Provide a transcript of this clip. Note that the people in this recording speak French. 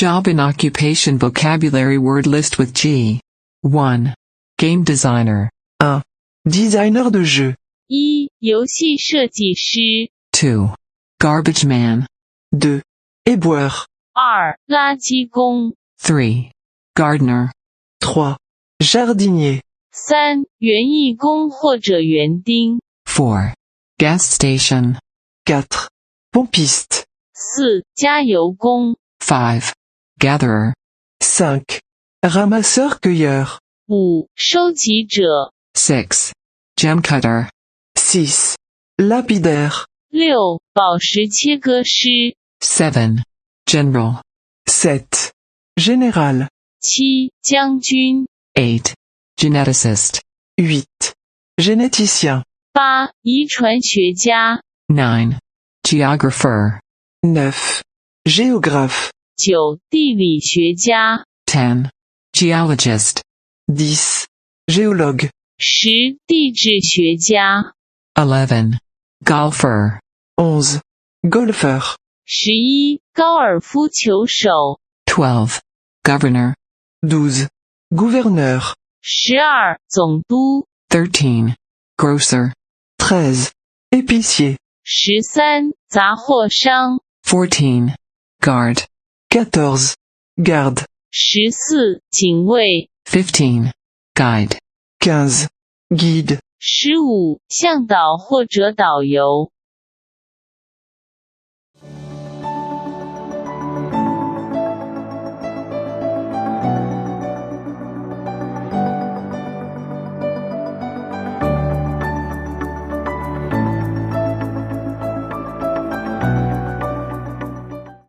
Job and occupation vocabulary word list with G. 1. Game designer. 1. Designer de jeu. 1. 游戏设计师 2. Garbage man. 2. Éboueur. 2. 垃圾工 3. Gardener. 3. Jardinier. 3. 园艺工或者园丁 4. Gas station. 4. Pompiste. 4. 加油工 5. Gatherer. 5. Ramasseur-cueilleur. 5. 收集者 6. Gem cutter. 6. Lapidaire. 6. 宝石切割师 7. General. 7. Général. 7. 将军 8. Geneticist. 8. Généticien. 8. 遗传学家 9. Geographer. 9. Géographe. 9. 地理学家 10. Geologist. 10. Géologue. 10. 地质学家 11. Golfer. 11. Golfeur. 11. 高尔夫球手 12. Governor. 12. Gouverneur. 12. 总督 13. Grocer. 13. Épicier. 13. 杂货商 14. Guard. 14. Garde. 14. 警卫 15. Guide. 15. Guide. 15. 向导或者导游